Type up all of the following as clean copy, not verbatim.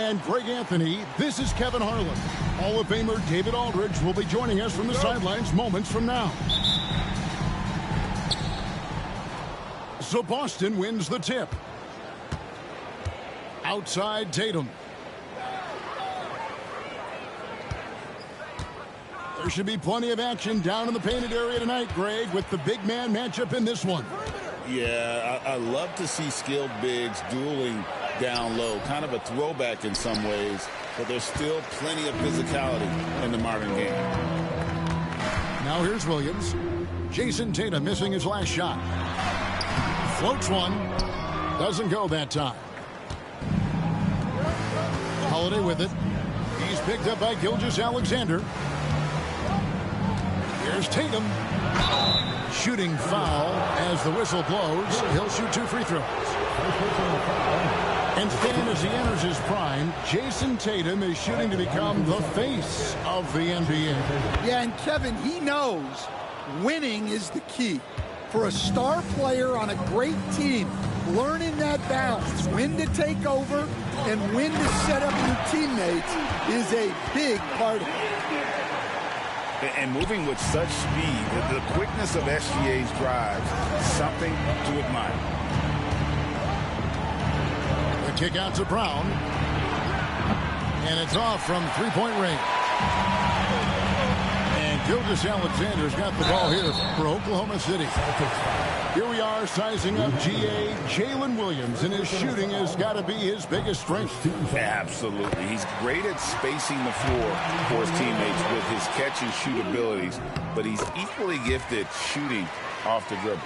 and Greg Anthony. This is Kevin Harlan. Hall of Famer David Aldridge will be joining us from the sidelines moments from now. So Boston wins the tip. Outside Tatum. There should be plenty of action down in the painted area tonight, Greg, with the big man matchup in this one. Yeah, I love to see skilled bigs dueling down low. Kind of a throwback in some ways, but there's still plenty of physicality in the modern game. Now here's Williams. Jason Tatum missing his last shot. Floats one. Doesn't go that time. Holiday with it. He's picked up by Gilgeous-Alexander. Here's Tatum. Shooting foul as the whistle blows. He'll shoot 2 free throws. And then as he enters his prime, Jason Tatum is shooting to become the face of the NBA. Yeah, and Kevin, he knows winning is the key. For a star player on a great team, learning that balance, when to take over and when to set up your teammates, is a big part of it. And moving with such speed, the quickness of SGA's drives, something to admire. The kick out to Brown. And it's off from three-point range. And Gilgeous-Alexander's got the ball here for Oklahoma City. Here we are sizing up GA Jalen Williams, and his shooting has got to be his biggest strength. Absolutely. He's great at spacing the floor for his teammates with his catch and shoot abilities, but he's equally gifted shooting off the dribble.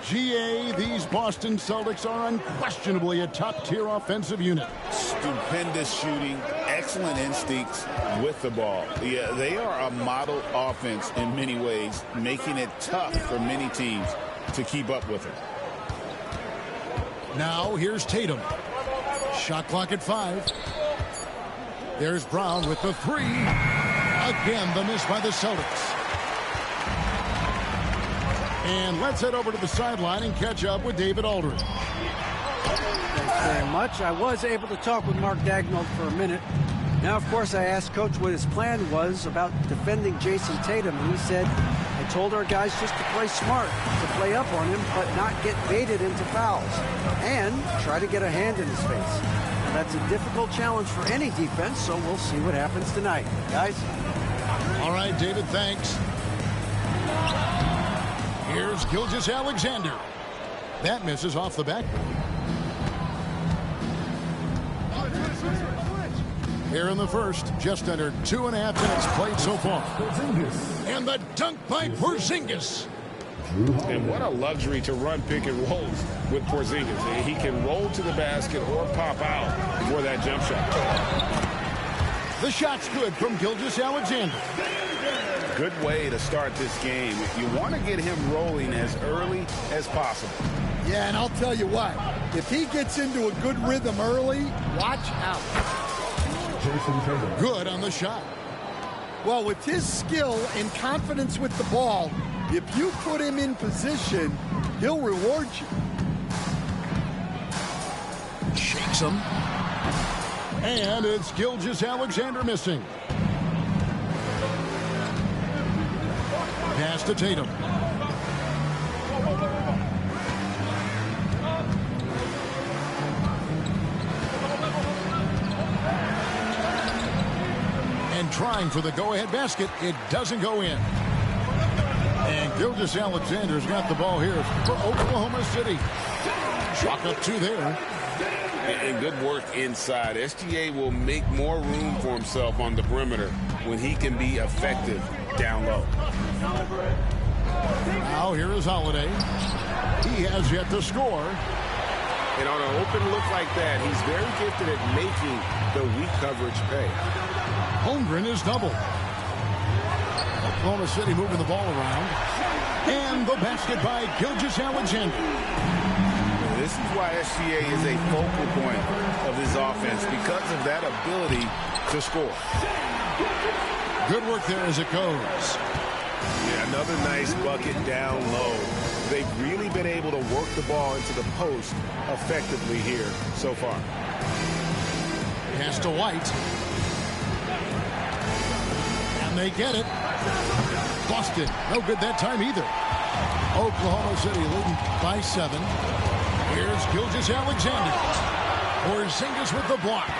GA, these Boston Celtics are unquestionably a top-tier offensive unit. Stupendous shooting, excellent instincts with the ball. Yeah, they are a model offense in many ways, making it tough for many teams to keep up with it. Now here's Tatum. Shot clock at 5. There's Brown with the 3. Again, the miss by the Celtics. And let's head over to the sideline and catch up with David Aldridge. Thanks very much. I was able to talk with Mark Dagnall for a minute. Now, of course, I asked Coach what his plan was about defending Jason Tatum, and he said, I told our guys just to play smart, to play up on him, but not get baited into fouls, and try to get a hand in his face. Now, that's a difficult challenge for any defense, so we'll see what happens tonight. Guys? All right, David, thanks. Here's Gilgeous-Alexander. That misses off the backboard. Here in the first, just under 2.5 minutes played so far. And the dunk by Porzingis. And what a luxury to run pick and rolls with Porzingis. He can roll to the basket or pop out for that jump shot. The shot's good from Gilgeous-Alexander. Good way to start this game. You want to get him rolling as early as possible. Yeah, and I'll tell you what, if he gets into a good rhythm early, watch out. Good on the shot. Well, with his skill and confidence with the ball, if you put him in position, he'll reward you. Shakes him. And it's Gilgeous-Alexander missing. Pass to Tatum. And trying for the go-ahead basket. It doesn't go in. And Gilgeous-Alexander's got the ball here for Oklahoma City. Chalk up 2 there. And good work inside. SGA will make more room for himself on the perimeter when he can be effective down low. Now here is Holiday. He has yet to score. And on an open look like that, he's very gifted at making the weak coverage pay. Holmgren is doubled. Oklahoma City moving the ball around. And the basket by Gilgeous-Alexander. This is why SGA is a focal point of his offense, because of that ability to score. Good work there as it goes. Yeah, another nice bucket down low. They've really been able to work the ball into the post effectively here so far. Pass to White. And they get it. Busted. No good that time either. Oklahoma City leading by 7. Here's Gilgeous-Alexander. Porzingis with the block.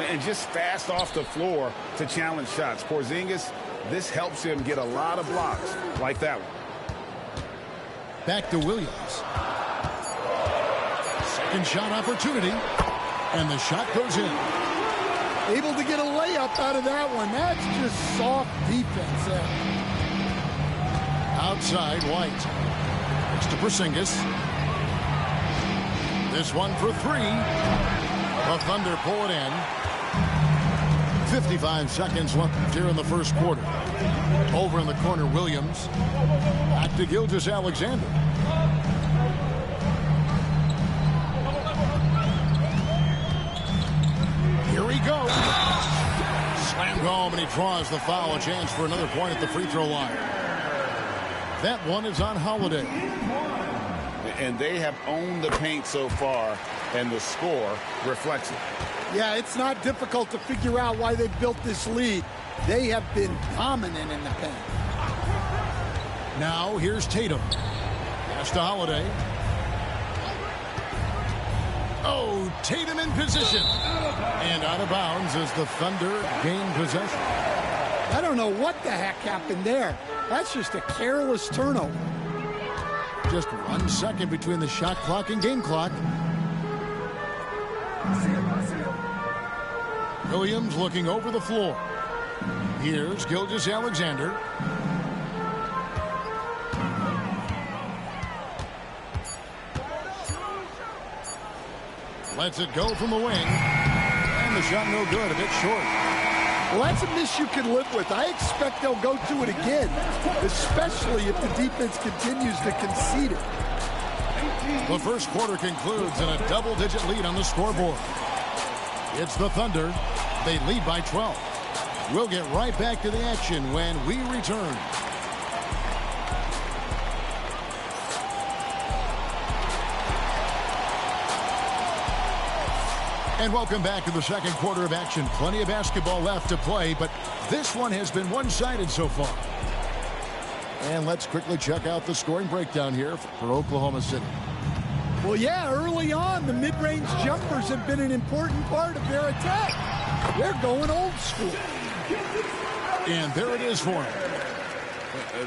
And just fast off the floor to challenge shots. Porzingis, this helps him get a lot of blocks like that one. Back to Williams. Second shot opportunity. And the shot goes in. Able to get a layup out of that one. That's just soft defense there. Outside, White. Next to Porzingis. This one for 3. The Thunder pull it in. 55 seconds left here in the first quarter. Over in the corner, Williams. Back to Gilgeous-Alexander. Here he goes. Slammed home, and he draws the foul. A chance for another point at the free throw line. That one is on Holiday. And they have owned the paint so far, and the score reflects it. Yeah, it's not difficult to figure out why they've built this lead. They have been dominant in the paint. Now here's Tatum. Pass to Holiday. Oh, Tatum in position. And out of bounds as the Thunder gain possession. I don't know what the heck happened there. That's just a careless turnover. Just 1 second between the shot clock and game clock. Williams looking over the floor. Here's Gilgeous-Alexander. Lets it go from the wing. And the shot no good, a bit short. Well, that's a miss you can live with. I expect they'll go to it again, especially if the defense continues to concede it. The first quarter concludes in a double-digit lead on the scoreboard. It's the Thunder. They lead by 12. We'll get right back to the action when we return. And welcome back to the second quarter of action. Plenty of basketball left to play, but this one has been one-sided so far. And let's quickly check out the scoring breakdown here for Oklahoma City. Well, yeah, early on, the mid-range jumpers have been an important part of their attack. They're going old school. And there it is for him.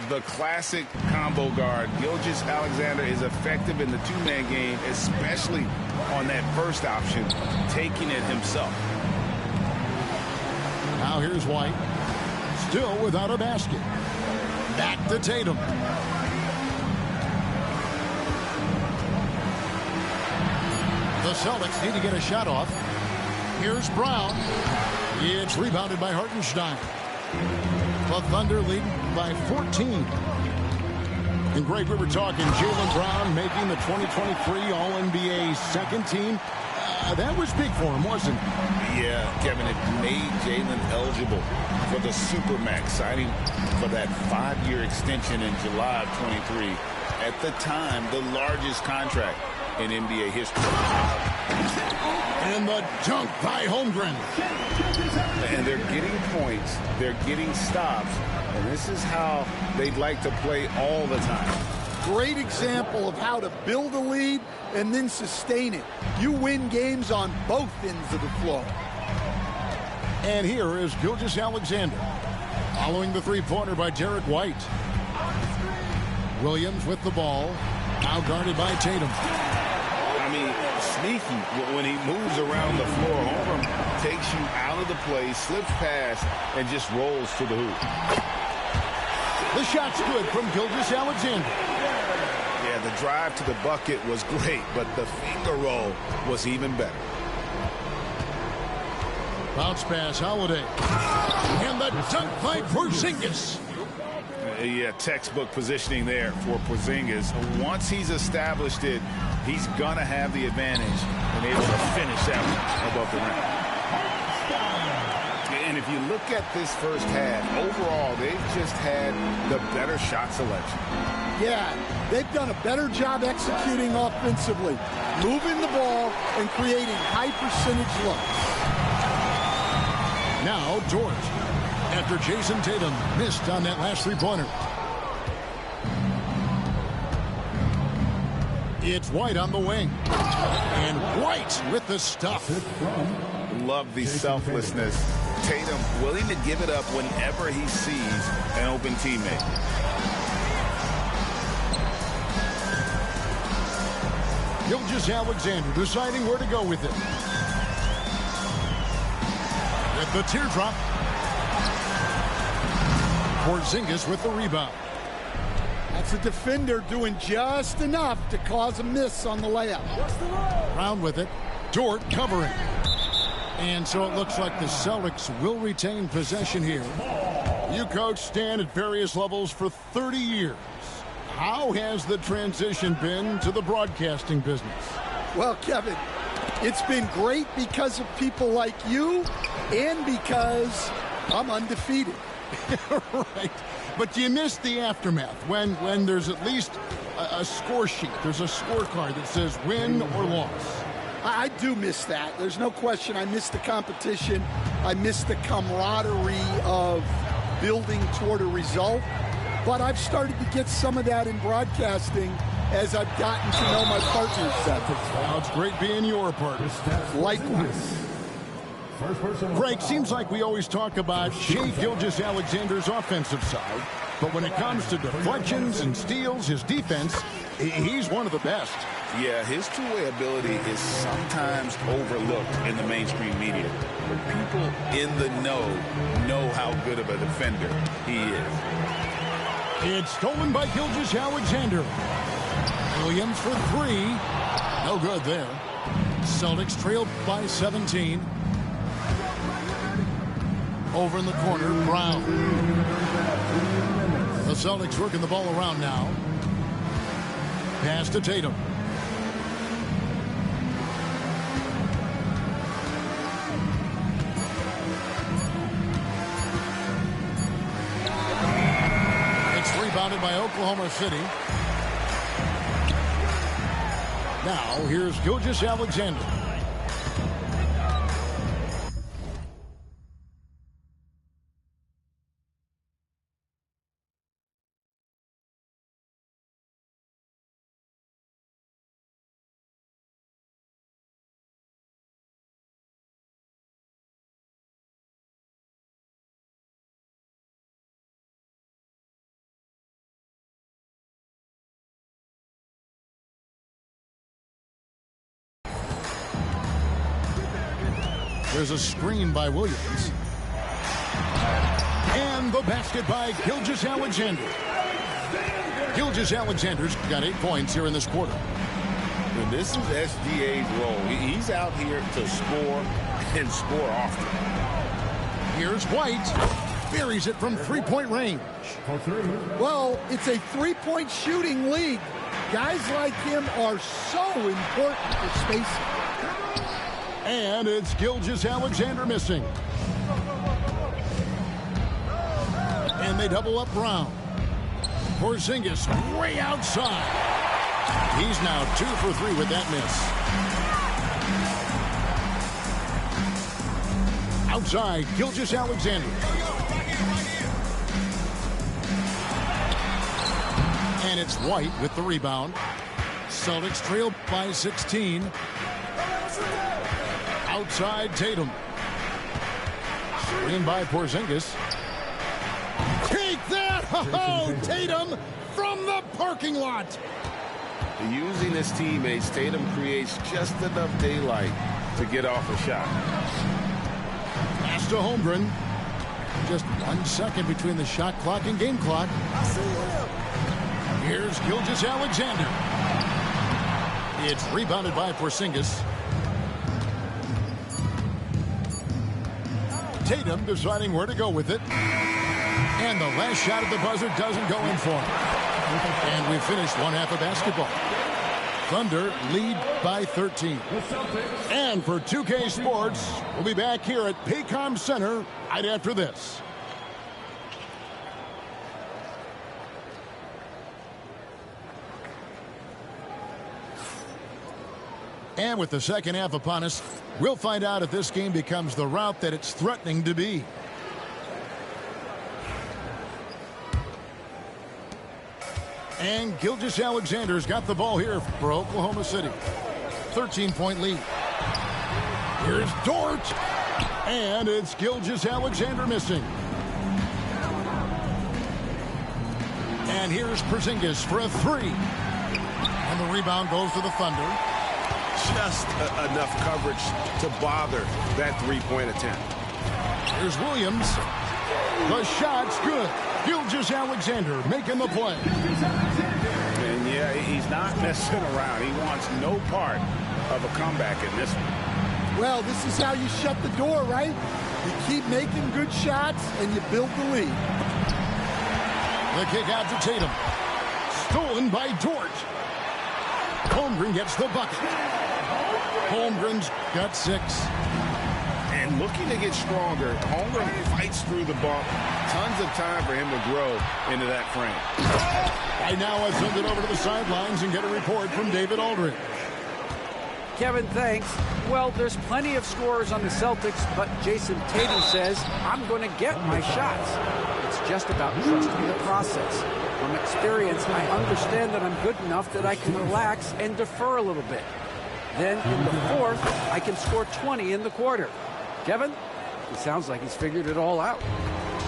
The classic combo guard. Gilgeous-Alexander is effective in the two-man game, especially on that first option, taking it himself. Now here's White. Still without a basket. Back to Tatum. The Celtics need to get a shot off. Here's Brown. It's rebounded by Hartenstein. The Thunder lead by 14. And Greg, we were talking Jaylen Brown making the 2023 All-NBA second team. That was big for him, wasn't it? Yeah, Kevin, it made Jaylen eligible for the Supermax, signing for that 5-year extension in July of 23. At the time, the largest contract in NBA history. And the dunk by Holmgren. And they're getting points, they're getting stops, and this is how they'd like to play all the time. Great example of how to build a lead and then sustain it. You win games on both ends of the floor. And here is Gilgeous-Alexander. Following the three-pointer by Derek White. Williams with the ball. Now guarded by Tatum. I mean, sneaky when he moves around the floor. Holmgren takes you out of the play, slips past, and just rolls to the hoop. The shot's good from Gilgeous-Alexander. Yeah, the drive to the bucket was great, but the finger roll was even better. Bounce pass, Holiday. And the dunk by Porzingis. Yeah, textbook positioning there for Porzingis. Once he's established it, he's going to have the advantage and able to finish that above the rim. And if you look at this first half, overall, they've just had the better shot selection. Yeah, they've done a better job executing offensively, moving the ball and creating high percentage looks. Now Dort, after Jason Tatum missed on that last three-pointer. It's White on the wing. And White with the stuff. Love the selflessness. Tatum willing to give it up whenever he sees an open teammate. Gilgeous-Alexander deciding where to go with it. With the teardrop. Porzingis with the rebound. That's a defender doing just enough to cause a miss on the layup. Brown with it. Dort covering. And so it looks like the Celtics will retain possession here. You coach Stan at various levels for 30 years. How has the transition been to the broadcasting business? Well, Kevin, it's been great because of people like you and because I'm undefeated. Right. But you miss the aftermath when there's at least a score sheet. There's a scorecard that says win or loss. I do miss that. There's no question. I miss the competition. I miss the camaraderie of building toward a result. But I've started to get some of that in broadcasting as I've gotten to know my partners better. Well, it's great being your partner. Likewise. Frank, seems like we always talk about Shai Gilgeous-Alexander's offensive side, but when it comes to deflections and steals, his defense, he's one of the best. Yeah, his two-way ability is sometimes overlooked in the mainstream media. But people in the know how good of a defender he is. It's stolen by Gilgeous-Alexander. Williams for three. No good there. Celtics trailed by 17. Over in the corner, Brown. The Celtics working the ball around now. Pass to Tatum. It's rebounded by Oklahoma City. Now here's Gilgeous-Alexander. There's a screen by Williams. And the basket by Gilgeous-Alexander. Gilgeous-Alexander's got 8 points here in this quarter. And this is SGA's role. He's out here to score and score often. Here's White. Buries it from three-point range. Well, it's a three-point shooting league. Guys like him are so important for spacing. And it's Gilgeous-Alexander missing. And they double up Brown. Porzingis way outside. He's now 2 for 3 with that miss. Outside, Gilgeous-Alexander. And it's White with the rebound. Celtics trail by 16. Outside Tatum. Screen by Porzingis. Take that! Oh, Tatum from the parking lot. Using his teammates, Tatum creates just enough daylight to get off a shot. Pass to Holmgren. Just 1 second between the shot clock and game clock. Here's Gilgeous-Alexander. It's rebounded by Porzingis. Tatum deciding where to go with it. And the last shot at the buzzer doesn't go in for him. And we finished one half of basketball. Thunder lead by 13. And for 2K Sports, we'll be back here at Paycom Center right after this. And with the second half upon us, we'll find out if this game becomes the route that it's threatening to be. And Gilgeous-Alexander's got the ball here for Oklahoma City. 13-point lead. Here's Dort. And it's Gilgeous-Alexander missing. And here's Porzingis for a three. And the rebound goes to the Thunder. Just enough coverage to bother that three-point attempt. Here's Williams. The shot's good. Gilgeous-Alexander making the play. And yeah, he's not messing around. He wants no part of a comeback in this one. Well, this is how you shut the door, right? You keep making good shots and you build the lead. The kick out to Tatum. Stolen by Dort. Holmgren gets the bucket. Holmgren's got 6. And looking to get stronger, Holmgren fights through the bump. Tons of time for him to grow into that frame. Right now, I send it over to the sidelines and get a report from David Aldridge. Kevin, thanks. Well, there's plenty of scorers on the Celtics, but Jason Tatum says, I'm going to get my shots. It's just about trusting the process. From experience, I understand that I'm good enough that I can relax and defer a little bit. Then in the fourth, I can score 20 in the quarter. Kevin, it sounds like he's figured it all out.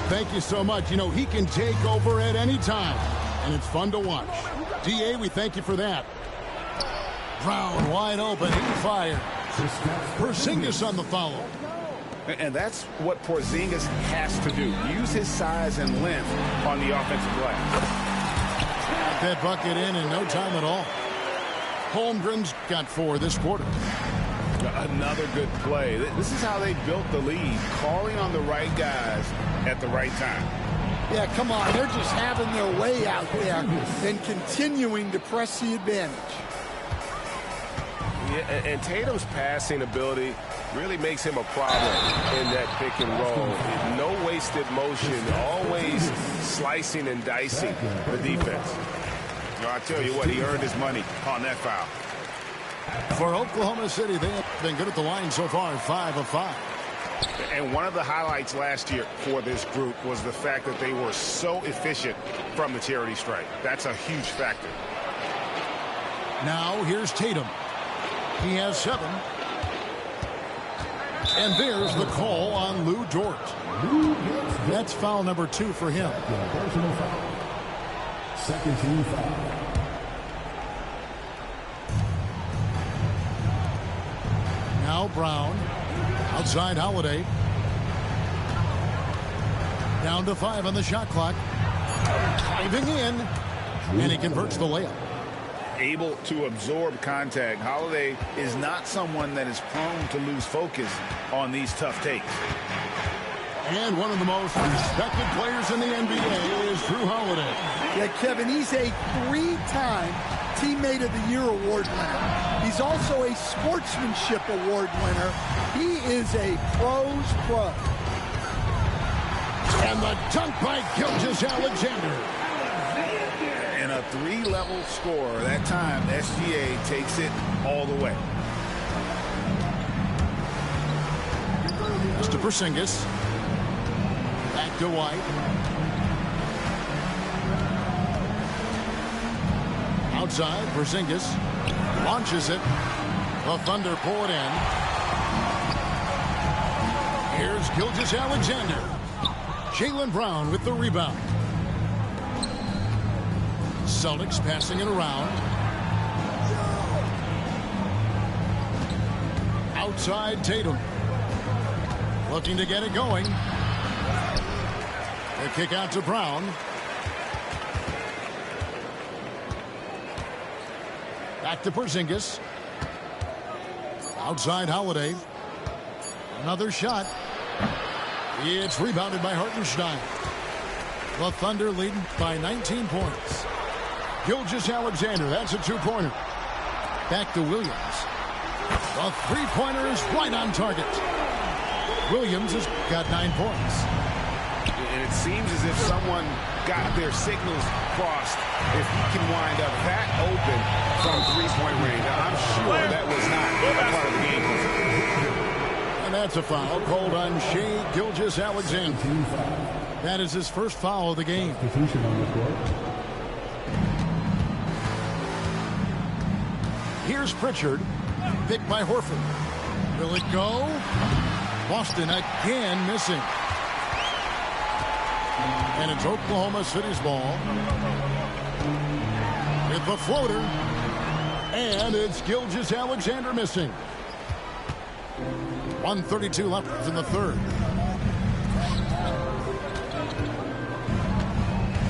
Thank you so much. You know, he can take over at any time, and it's fun to watch. D.A., we thank you for that. Brown wide open. He fires. Porzingis on the follow. And that's what Porzingis has to do. Use his size and length on the offensive glass. That bucket in no time at all. Holmgren's got 4 this quarter. Another good play. This is how they built the lead, calling on the right guys at the right time. Yeah, come on. They're just having their way out there and continuing to press the advantage. Yeah, and Tatum's passing ability really makes him a problem in that pick and roll. No wasted motion, always slicing and dicing the defense. You know, I tell you what, he earned his money on that foul. For Oklahoma City, they have been good at the line so far, 5 of 5. And one of the highlights last year for this group was the fact that they were so efficient from the charity stripe. That's a huge factor. Now here's Tatum. He has 7. And there's the call on Lou Dort. That's foul number 2 for him. Second team foul. Now Brown. Outside Holiday. Down to 5 on the shot clock. Driving in. And he converts the layup. Able to absorb contact. Holiday is not someone that is prone to lose focus on these tough takes. And one of the most respected players in the NBA is Drew Holiday. Yeah, Kevin, he's a 3-time Teammate of the Year award winner. He's also a Sportsmanship Award winner. He is a pro's pro. And the dunk by Gilgeous-Alexander. And a 3-level score. That time, SGA takes it all the way. To Porzingis. Back to White. Outside, Porzingis launches it. The Thunder pull it in. Here's Gilgeous-Alexander. Jaylen Brown with the rebound. Celtics passing it around. Outside, Tatum. Looking to get it going. The kick out to Brown. Back to Porzingis. Outside Holiday. Another shot. It's rebounded by Hartenstein. The Thunder leading by 19 points. Gilgeous-Alexander, that's a 2-pointer. Back to Williams. The 3-pointer is right on target. Williams has got 9 points. And it seems as if someone got their signals crossed. If he can wind up that open from three-point range, I'm sure that was not a part of the game plan. And that's a foul called on Shai Gilgeous-Alexander. That is his first foul of the game. Here's Pritchard, picked by Horford. Will it go? Boston again missing. And it's Oklahoma City's ball. With the floater. And it's Gilgeous-Alexander missing. 1:32 left in the third.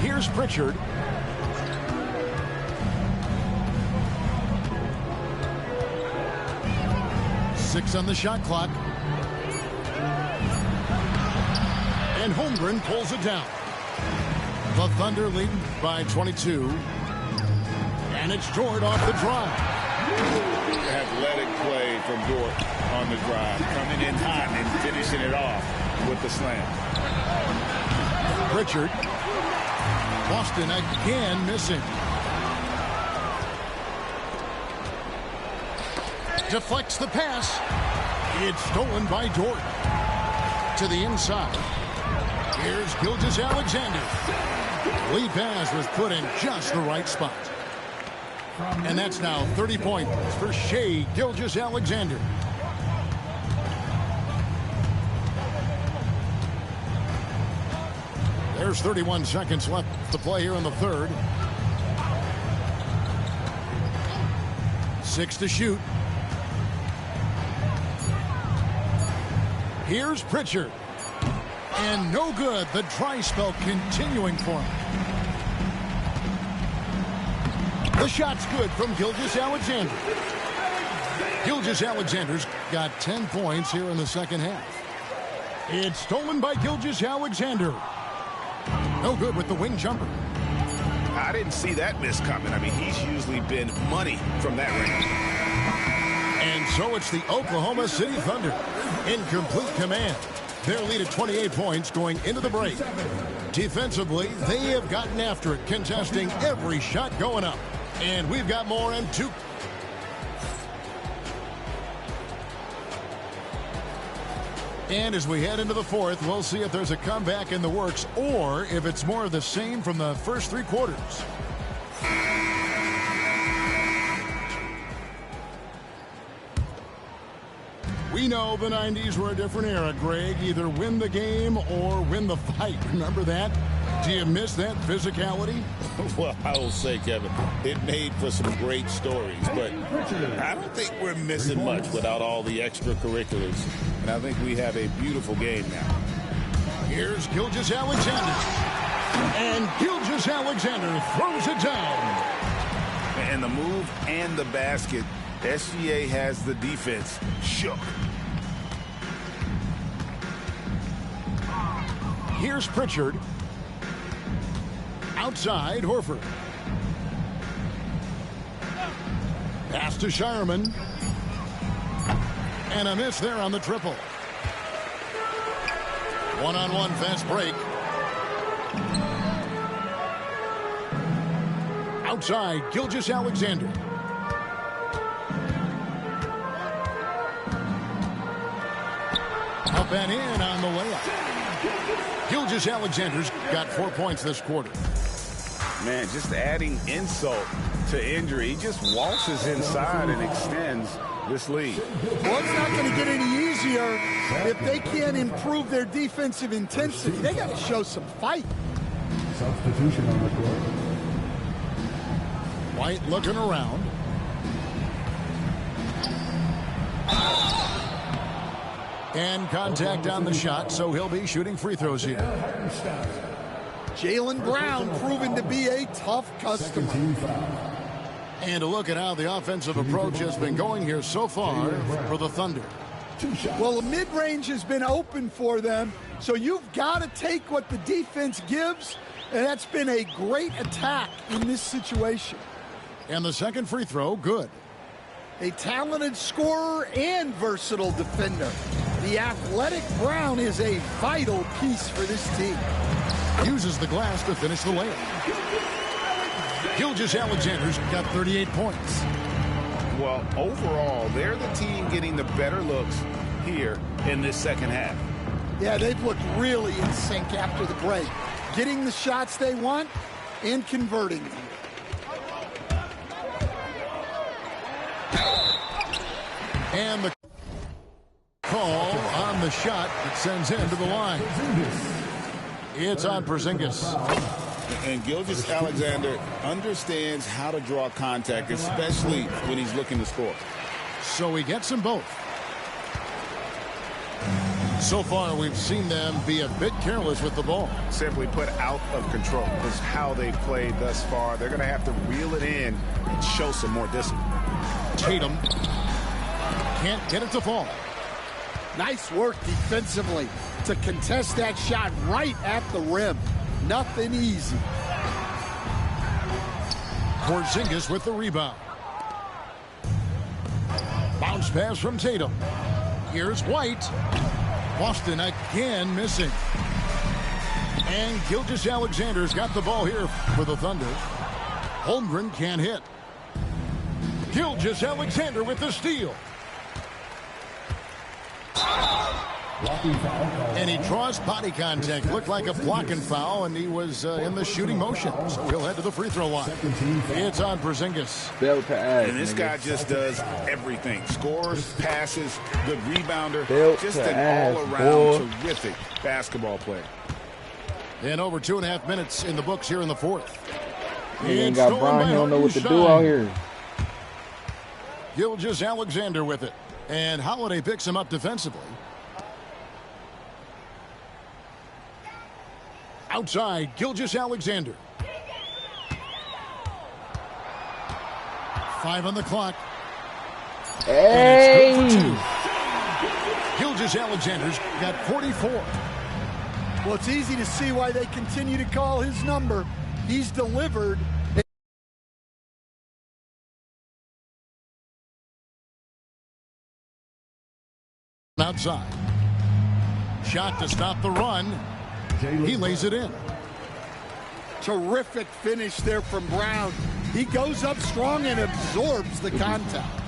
Here's Pritchard. Six on the shot clock. And Holmgren pulls it down. The Thunder lead by 22. And it's Dort off the drive. Athletic play from Dort on the drive. Coming in hot and finishing it off with the slam. Pritchard. Boston again missing. Deflects the pass. It's stolen by Dort. To the inside. Here's Gilgeous-Alexander. Lead pass was put in just the right spot. And that's now 30 points for Shai Gilgeous-Alexander. There's 31 seconds left to play here in the third. 6 to shoot. Here's Pritchard. And no good. The dry spell continuing for him. The shot's good from Gilgeous-Alexander. Gilgeous-Alexander's got 10 points here in the second half. It's stolen by Gilgeous-Alexander. No good with the wing jumper. I didn't see that miss coming. I mean, he's usually been money from that range. And so it's the Oklahoma City Thunder in complete command. Their lead at 28 points going into the break. Defensively, they have gotten after it, contesting every shot going up. And we've got more in 2. And as we head into the fourth, we'll see if there's a comeback in the works or if it's more of the same from the first 3 quarters. We know the 90s were a different era, Greg. Either win the game or win the fight. Remember that? Do you miss that physicality? Well, I will say, Kevin, it made for some great stories, but I don't think we're missing much without all the extracurriculars. And I think we have a beautiful game now. Here's Gilgeous-Alexander. And Gilgeous-Alexander throws it down. And the move and the basket, SGA has the defense shook. Here's Pritchard. Outside, Horford. Pass to Shireman. And a miss there on the triple. One-on-one fast break. Outside, Gilgeous-Alexander. Up and in on the layup. Gilgeous-Alexander's got 4 points this quarter. Man, just adding insult to injury. He just waltzes inside and extends this lead. Well, it's not going to get any easier if they can't improve their defensive intensity. They got to show some fight. Substitution on the court. White looking around. And contact on the shot, so he'll be shooting free throws here. Jaylen Brown proven to be a tough customer. And a look at how the offensive approach has been going here so far for the Thunder. Well, the mid-range has been open for them, so you've got to take what the defense gives, and that's been a great attack in this situation. And the second free throw, good. A talented scorer and versatile defender. The athletic Brown is a vital piece for this team. uses the glass to finish the layup. Gilgeous-Alexander's got 38 points. Well, overall, they're the team getting the better looks here in this second half. Yeah, they've looked really in sync after the break, getting the shots they want and converting them. And the call on the shot that sends him to the line. It's on Porzingis. And Gilgeous-Alexander understands how to draw contact, especially when he's looking to score. So he gets them both. So far, we've seen them be a bit careless with the ball. Simply put, out of control is how they've played thus far. They're going to have to reel it in and show some more discipline. Tatum can't get it to fall. Nice work defensively to contest that shot right at the rim. Nothing easy. Porzingis with the rebound. Bounce pass from Tatum. Here's White. Boston again missing. And Gilgeous-Alexander's got the ball here for the Thunder. Holmgren can't hit. Gilgeous-Alexander with the steal. And he draws body contact. Looked like a blocking foul, and he was in the shooting motion. So he'll head to the free throw line. It's on Porzingis. And this guy just does everything. Scores, passes, good rebounder. Just an all-around terrific basketball player. And over 2.5 minutes in the books here in the fourth. He ain't got Brown. He don't know what to do out here. Gilgeous-Alexander with it. And Holiday picks him up defensively. Outside, Gilgeous-Alexander. 5 on the clock. Hey! And it's good for 2. Gilgeous-Alexander's got 44. Well, it's easy to see why they continue to call his number. He's delivered. Outside. Shot to stop the run. He lays it in. Terrific finish there from Brown. He goes up strong and absorbs the contact.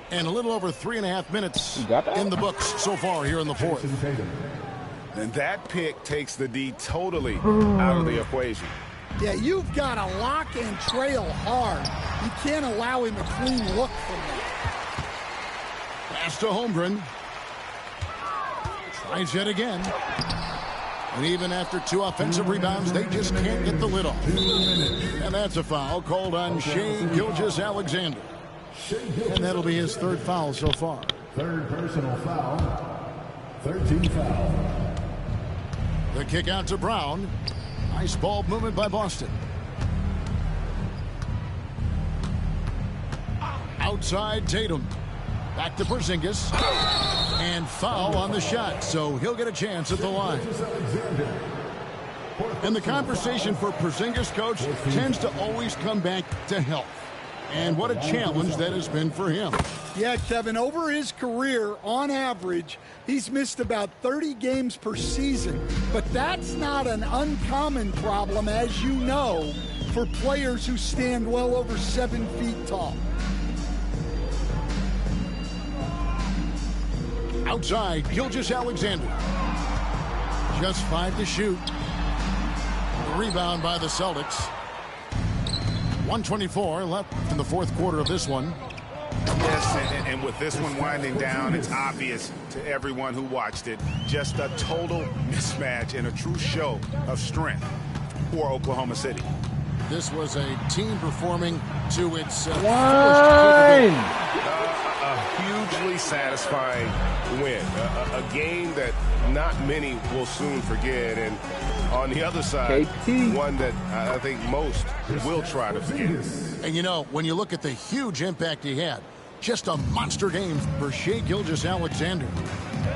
And a little over 3.5 minutes in the books so far here in the fourth. And that pick takes the D totally out of the equation. Yeah, you've got to lock and trail hard. You can't allow him a clean look from that. Pass to Holmgren. Tries yet again. And even after 2 offensive rebounds, they just can't get the lid off. And that's a foul called on Shai Gilgeous-Alexander. And that'll be his 3rd foul so far. 3rd personal foul. 13 foul. The kick out to Brown. Nice ball movement by Boston. Outside Tatum. Back to Porzingis. And foul on the shot, so he'll get a chance at the line. And the conversation for Porzingis, coach, tends to always come back to health. And what a challenge that has been for him. Yeah, Kevin, over his career, on average, he's missed about 30 games per season. But that's not an uncommon problem, as you know, for players who stand well over 7 feet tall. Outside, Gilgeous-Alexander. Just 5 to shoot. The rebound by the Celtics. 1:24 left in the 4th quarter of this one. Yes, and with this one winding down, it's obvious to everyone who watched it. Just a total mismatch and a true show of strength for Oklahoma City. This was a team performing to its fullest One! A hugely satisfying win. A game that not many will soon forget. And on the other side, one that I think most will try to forget. And you know, when you look at the huge impact he had, just a monster game for Shai Gilgeous-Alexander.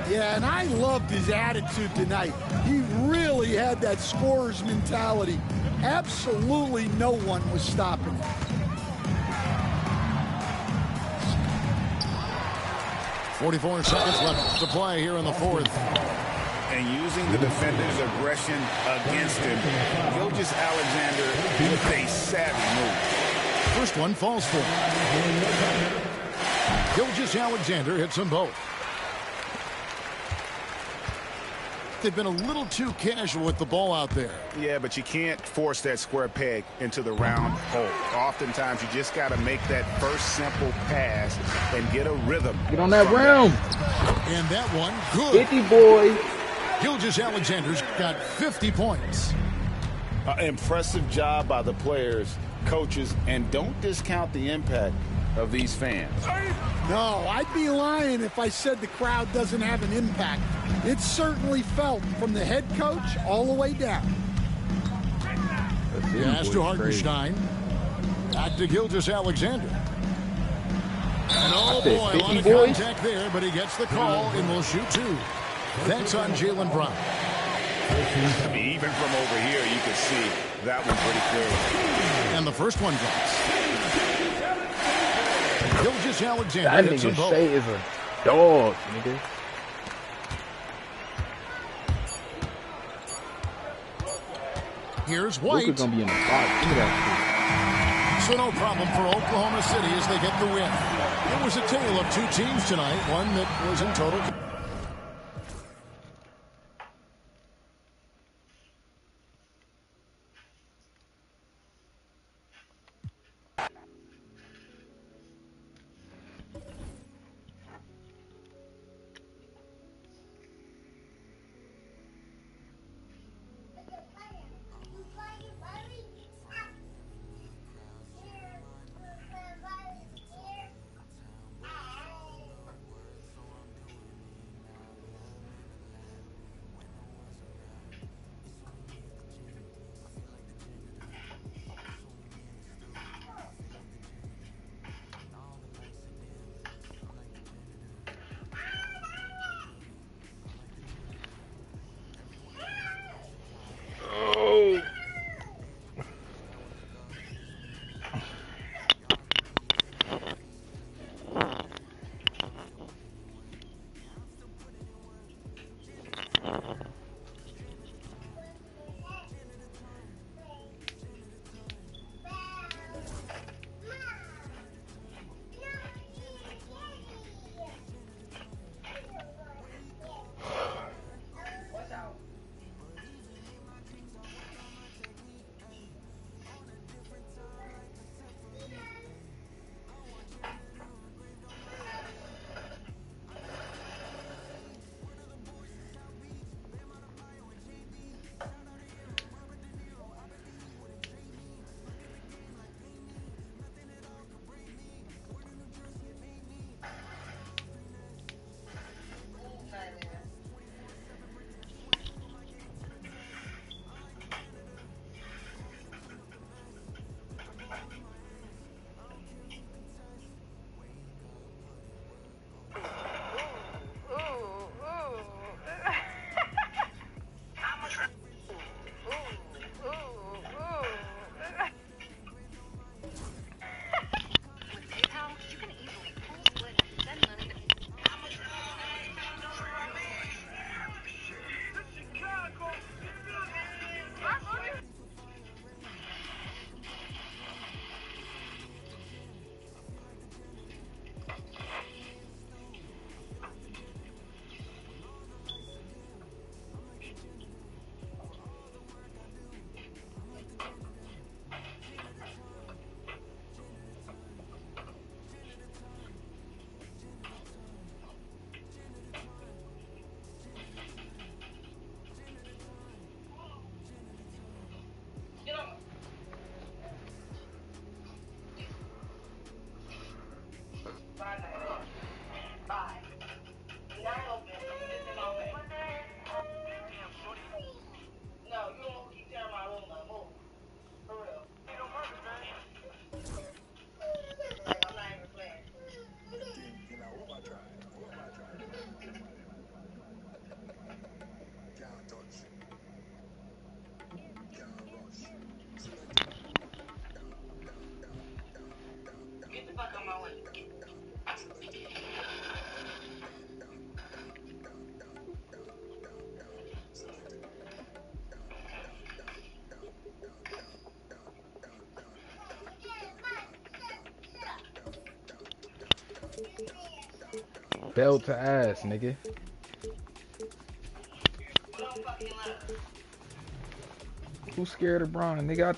Yeah, and I loved his attitude tonight. He really had that scorer's mentality. Absolutely no one was stopping him. 44 seconds left to play here in the fourth. And using the defender's aggression against him, Gilgeous-Alexander with a savvy move. First one falls for him. Gilgeous-Alexander hits them both. They've been a little too casual with the ball out there. Yeah, but you can't force that square peg into the round hole. Oftentimes, you just got to make that first simple pass and get a rhythm. Get on that rim. And that one, good. 50, boy. Gilgeous-Alexander's got 50 points. Impressive job by the players, coaches, and don't discount the impact of these fans. No, I'd be lying if I said the crowd doesn't have an impact. It's certainly felt from the head coach all the way down. Pass to Hartenstein. Back to Gilgeous-Alexander. And oh boy, a lot of contact there, but he gets the call and will shoot two. That's on Jaylen Brown. I mean, even from over here, you can see that one pretty clearly. And the first one drops. Gilgeous-Alexander That hits them nigga both. Shea is a dog, nigga. Here's White. Luka's gonna be in the box. Look at that So no problem for Oklahoma City as they get the win. It was a tale of two teams tonight, one that was in total. Belt to ass, nigga. Who's scared of Bron? Nigga,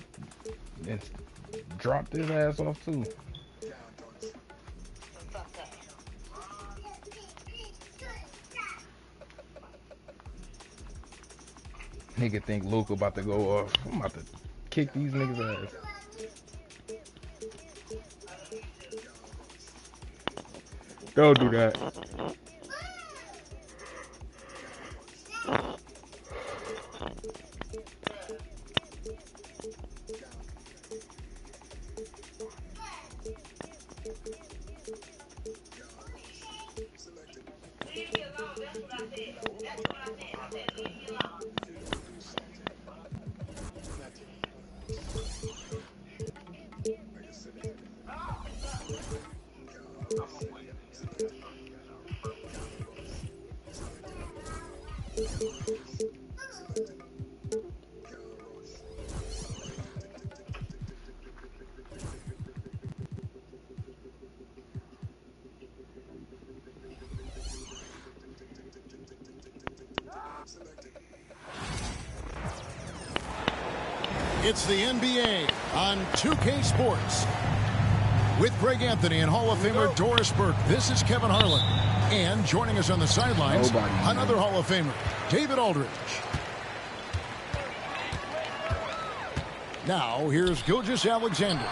I dropped his ass off too. Nigga think Luka about to go off. I'm about to kick these niggas' ass. Don't do that. It's the NBA on 2K Sports. With Greg Anthony and Hall of Famer Doris Burke, this is Kevin Harlan. And joining us on the sidelines, another Hall of Famer, David Aldridge. Now, here's Gilgeous-Alexander.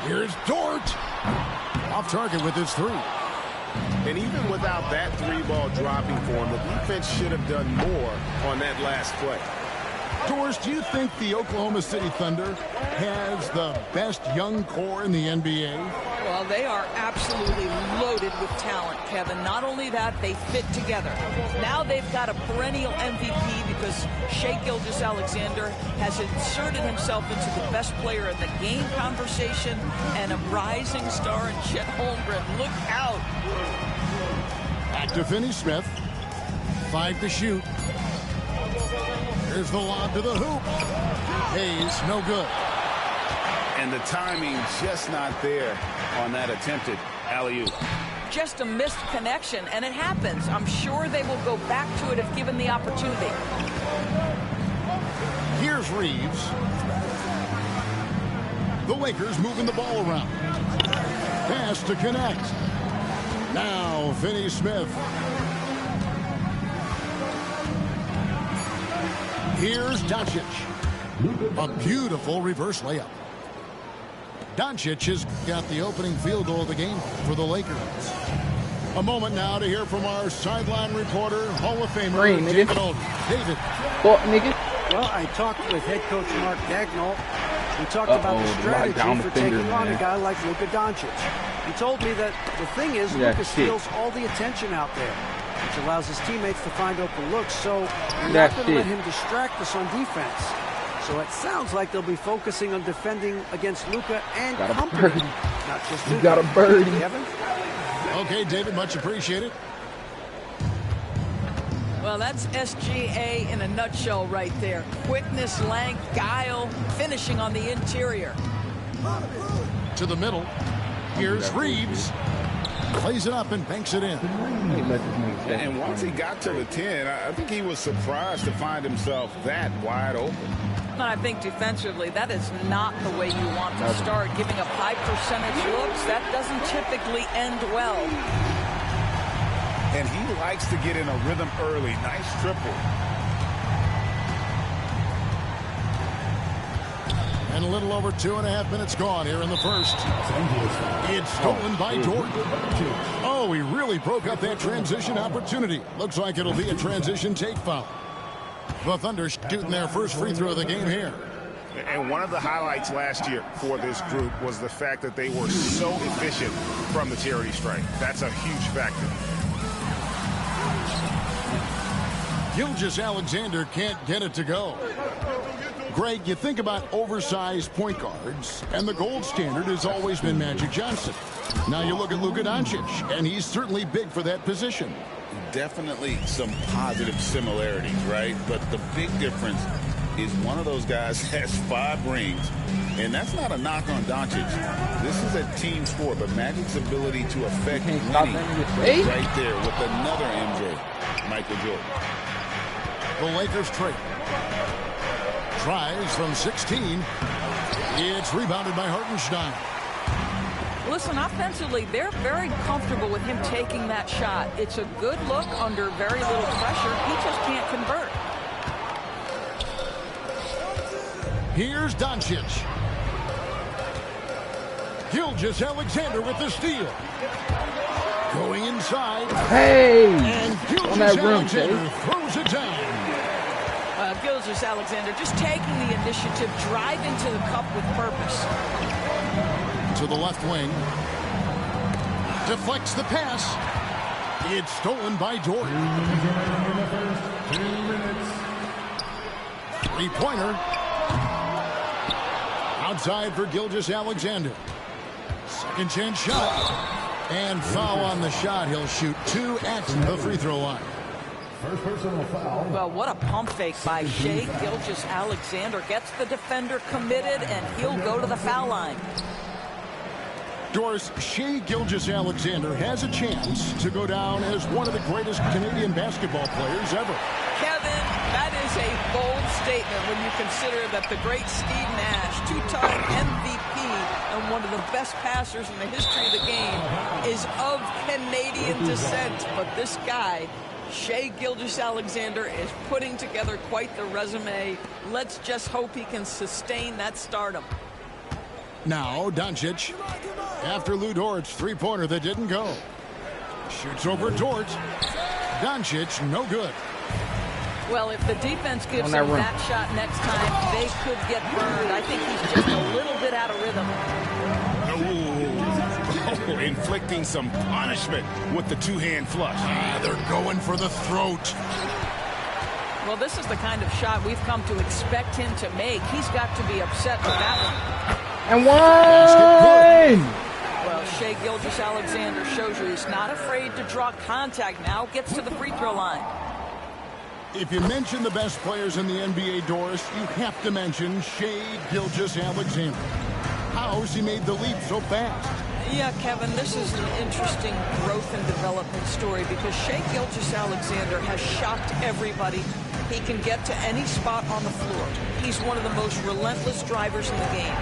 Here's Dort. Off target with his three. And even without that three-ball dropping for him, the defense should have done more on that last play. Doris, do you think the Oklahoma City Thunder has the best young core in the NBA? Well, they are absolutely loaded with talent, Kevin. Not only that, they fit together. Now they've got a perennial MVP because Shai Gilgeous-Alexander has inserted himself into the best player in the game conversation and a rising star in Chet Holmgren. Look out. Back to Finney-Smith. 5 to shoot. Here's the lob to the hoop. Hayes, no good. And the timing just not there on that attempted alley-oop. Just a missed connection, and it happens. I'm sure they will go back to it if given the opportunity. Here's Reeves. The Lakers moving the ball around. Pass to connect. Now Finney-Smith. Here's Doncic. A beautiful reverse layup. Doncic has got the opening field goal of the game for the Lakers. A moment now to hear from our sideline reporter, Hall of Famer, David Aldridge. David. Nigga. Well, I talked with head coach Mark Daigneault. We talked about the strategy for taking on a guy like Luka Doncic. He told me that the thing is Luka steals all the attention out there, which allows his teammates to find open looks, so we're not going to let him distract us on defense. So it sounds like they'll be focusing on defending against Luka and company, not just Luka. You got a birdie. Kevin? Okay, David, much appreciated. Well, that's SGA in a nutshell right there. Quickness, length, guile, finishing on the interior. To the middle. Here's Reeves. Plays it up and banks it in. And once he got to the 10, I think he was surprised to find himself that wide open. And I think defensively, that is not the way you want to start. Giving up high percentage looks, that doesn't typically end well. And he likes to get in a rhythm early. Nice triple. And a little over 2.5 minutes gone here in the first. It's stolen by Dort. Oh, he really broke up that transition opportunity. Looks like it'll be a transition take foul. The Thunder shooting their first free throw of the game here. And one of the highlights last year for this group was the fact that they were so efficient from the charity stripe. That's a huge factor. Gilgeous-Alexander can't get it to go. Greg, you think about oversized point guards, and the gold standard has always been Magic Johnson. Now you look at Luka Doncic, and he's certainly big for that position. Definitely some positive similarities, right? But the big difference is one of those guys has 5 rings, and that's not a knock on Doncic. This this is a team sport, but Magic's ability to affect winning Hey. right there with another MJ, Michael Jordan. The Lakers trade. Tries from 16. It's rebounded by Hartenstein. Listen, offensively, they're very comfortable with him taking that shot. It's a good look under very little pressure. He just can't convert. Here's Doncic. Gilgeous-Alexander with the steal. Going inside. Hey! And On that rim, Gilgeous-Alexander throws it down. Gilgeous-Alexander just taking the initiative, driving to the cup with purpose. To the left wing. Deflects the pass. It's stolen by Dort. 3-pointer. Outside for Gilgeous-Alexander. Second chance shot. And foul on the shot. He'll shoot 2 at the free throw line. First personal foul. Well, what a pump fake by Shai Gilgeous-Alexander. Gets the defender committed, and he'll go to the foul line. Doris, Shai Gilgeous-Alexander has a chance to go down as one of the greatest Canadian basketball players ever. Kevin, that is a bold statement when you consider that the great Steve Nash, 2-time MVP and one of the best passers in the history of the game, is of Canadian descent. But this guy, Shai Gilgeous-Alexander, is putting together quite the resume. Let's just hope he can sustain that stardom. Now, Doncic, after Lou Dort's 3-pointer that didn't go. Shoots over Dort. Doncic, no good. Well, if the defense gives him that shot next time, they could get burned. I think he's just a little bit out of rhythm. Oh, inflicting some punishment with the two-hand flush. They're going for the throat. Well, this is the kind of shot we've come to expect him to make. He's got to be upset with that one. And one! Well, Shai Gilgeous-Alexander shows you he's not afraid to draw contact. Now gets to the free throw line. If you mention the best players in the NBA, Doris, you have to mention Shai Gilgeous-Alexander. How's he made the leap so fast? Yeah, Kevin, this is an interesting growth and development story because Shai Gilgeous-Alexander has shocked everybody. He can get to any spot on the floor. He's one of the most relentless drivers in the game.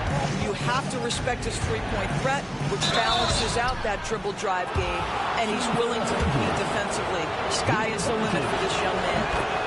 You have to respect his three-point threat, which balances out that dribble drive game, and he's willing to compete defensively. Sky is the limit for this young man.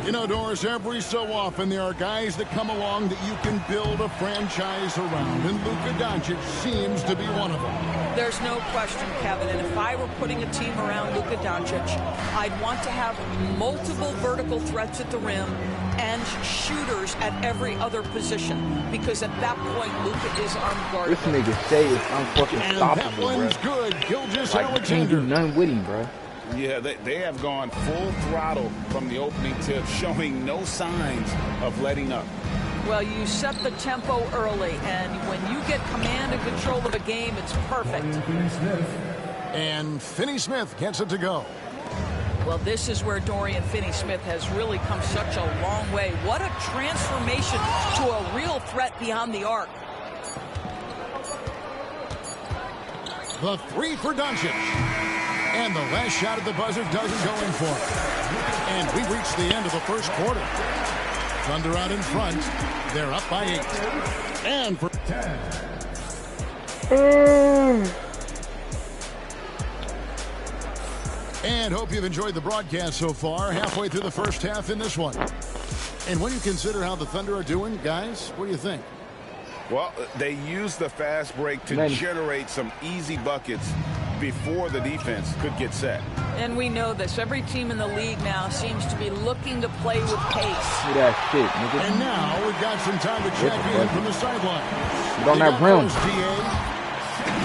You know, Doris, every so often there are guys that come along that you can build a franchise around, and Luka Doncic seems to be one of them. There's no question, Kevin, and if I were putting a team around Luka Doncic, I'd want to have multiple vertical threats at the rim and shooters at every other position, because at that point, Luka is unguardable. This nigga Shai is unfucking And stoppable, that one's bro. good. Gilgeous-Alexander. Like, can't do nothing with him, bro. Yeah, they have gone full throttle from the opening tip, showing no signs of letting up. Well, you set the tempo early, and when you get command and control of a game, it's perfect. And Finney-Smith gets it to go. Well, this is where Dorian Finney-Smith has really come such a long way. What a transformation to a real threat beyond the arc. The three for Doncic. And the last shot at the buzzer doesn't go in for it. And we reach the end of the first quarter. Thunder out in front. They're up by 8. And for 10. And hope you've enjoyed the broadcast so far. Halfway through the first half in this one. And when you consider how the Thunder are doing, guys, what do you think? Well, they used the fast break to generate some easy buckets before the defense could get set. And we know this. Every team in the league now seems to be looking to play with pace. See that shit, nigga. And now we've got some time to check in from the sideline. Get on that rim.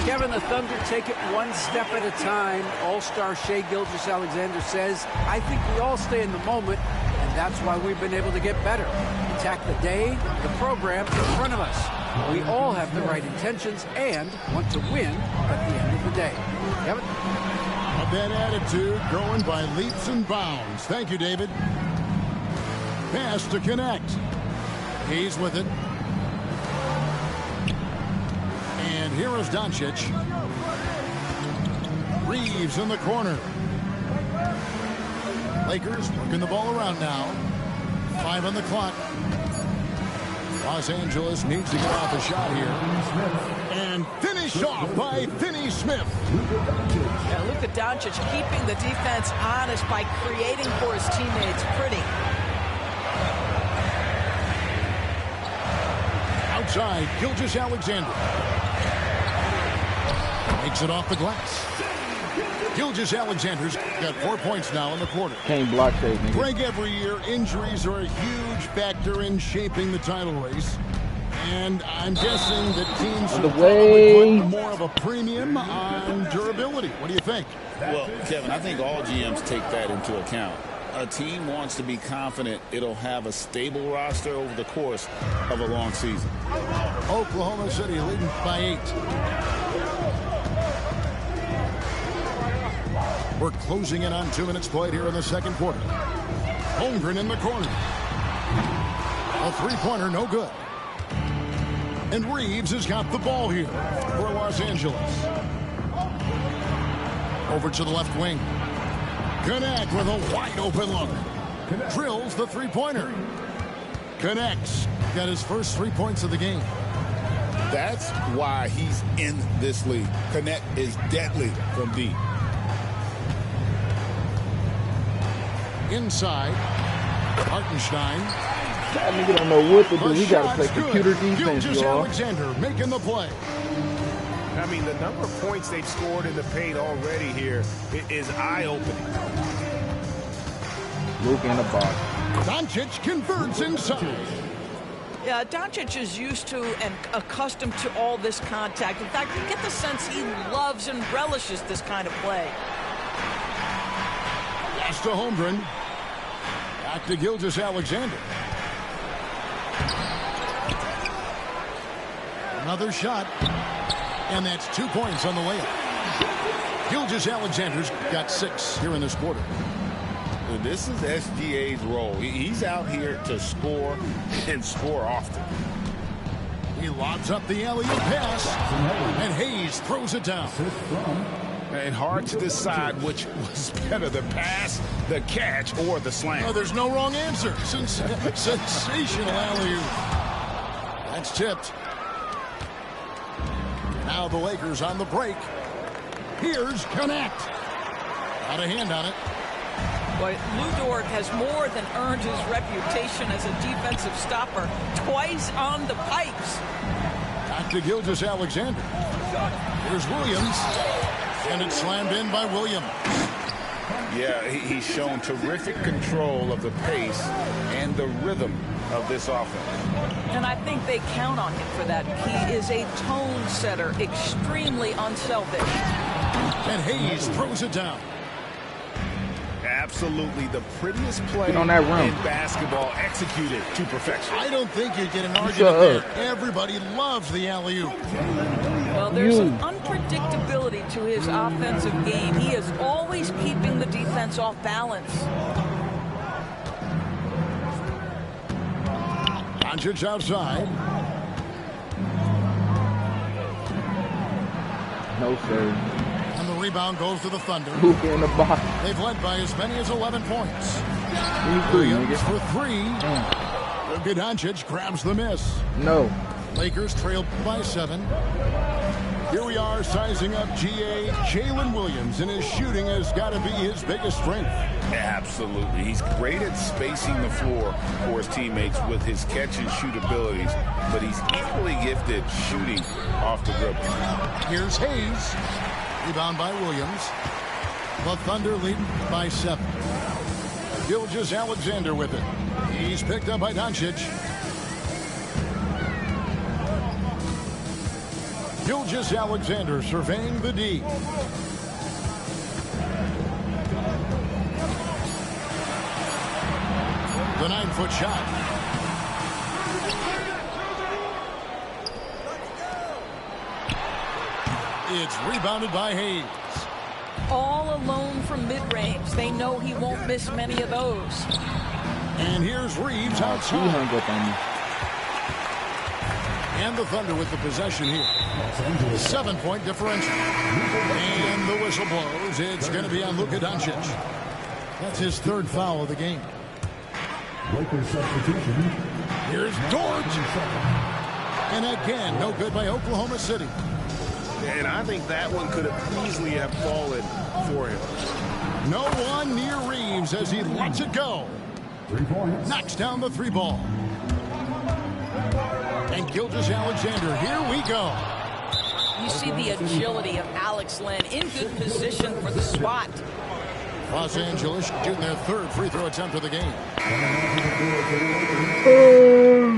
Kevin, the Thunder take it one step at a time. All-star Shai Gilgeous-Alexander says, I think we all stay in the moment, and that's why we've been able to get better. Attack the day, the program in front of us. We all have the right intentions and want to win at the end of the day. Kevin? That attitude growing by leaps and bounds. Thank you, David. Pass to connect. He's with it. And here is Doncic. Reeves in the corner. Lakers working the ball around now. 5 on the clock. Los Angeles needs to get off a shot here. And finished off by Finney Smith. Yeah, Luka Doncic keeping the defense honest by creating for his teammates. Pretty. Outside, Gilgeous-Alexander. Makes it off the glass. Gilgeous-Alexander's got 4 points now in the quarter. Can't block those niggas. Greg, every year, injuries are a huge factor in shaping the title race. And I'm guessing that teams should probably put more of a premium on durability. What do you think? Well, Kevin, I think all GMs take that into account. A team wants to be confident it'll have a stable roster over the course of a long season. Oklahoma City leading by 8. We're closing in on 2 minutes played here in the second quarter. Holmgren in the corner. A three-pointer, no good. And Reeves has got the ball here for Los Angeles. Over to the left wing. Connect with a wide-open look. Drills the three-pointer. Connects. Got his first 3 points of the game. That's why he's in this league. Connect is deadly from deep. Inside, Hartenstein. That nigga don't know what to do. He got to play computer defense, y'all. Gilgeous-Alexander making the play. I mean, the number of points they've scored in the paint already here is eye-opening. Luke in the box. Doncic converts inside. Yeah, Doncic is used to and accustomed to all this contact. In fact, you get the sense he loves and relishes this kind of play. Pass to Holmgren. Back to Gilgeous-Alexander. Another shot. And that's 2 points on the layup. Gilgeous-Alexander's got 6 here in this quarter. Well, this is SGA's role. He's out here to score and score often. He lobs up the alley-oop pass. And Hayes throws it down. And hard to decide which was better, the pass, the catch, or the slam. Oh, there's no wrong answer. Sensational alley-oop. That's tipped. Now the Lakers on the break. Here's Connect. Got a hand on it. But Lou Dort has more than earned his reputation as a defensive stopper. Twice on the pipes. Back to Gilgeous-Alexander. Here's Williams. And it's slammed in by Williams. Yeah, he's shown terrific control of the pace and the rhythm of this offense. And I think they count on him for that. He is a tone setter, extremely unselfish. And Hayes throws it down. Absolutely the prettiest play on that rim. in basketball, executed to perfection. I don't think you get an argument there. Everybody loves the alley-oop. Well, there's an unpredictability to his offensive game. He is always keeping the defense off balance. Doncic outside. No, sir. And the rebound goes to the Thunder. Luke in the box. They've led by as many as 11 points. Williams for 3. Luka Doncic grabs the miss. No. Lakers trail by 7. Here we are sizing up GA. Jalen Williams, and his shooting has got to be his biggest strength. Absolutely. He's great at spacing the floor for his teammates with his catch and shoot abilities, but he's equally gifted shooting off the dribble. Here's Hayes. Rebound by Williams. The Thunder leading by 7. Gilgeous-Alexander with it. He's picked up by Doncic. Gilgeous-Alexander surveying the D. The 9-foot shot. It's rebounded by Hayes. All alone from mid-range. They know he won't miss many of those. And here's Reeves He outside. hung up on me. And the Thunder with the possession here. 7-point differential. And the whistle blows. It's going to be on Luka Doncic. That's his third foul of the game. Lakers substitution. Here's Dort. And again, no good by Oklahoma City. And I think that one could have easily have fallen for him. No one near Reeves as he lets it go. 3 points. Knocks down the 3 ball. And Gilgeous-Alexander, here we go. You see the agility of Alex Len in good position for the spot. Los Angeles shooting their third free throw attempt of the game.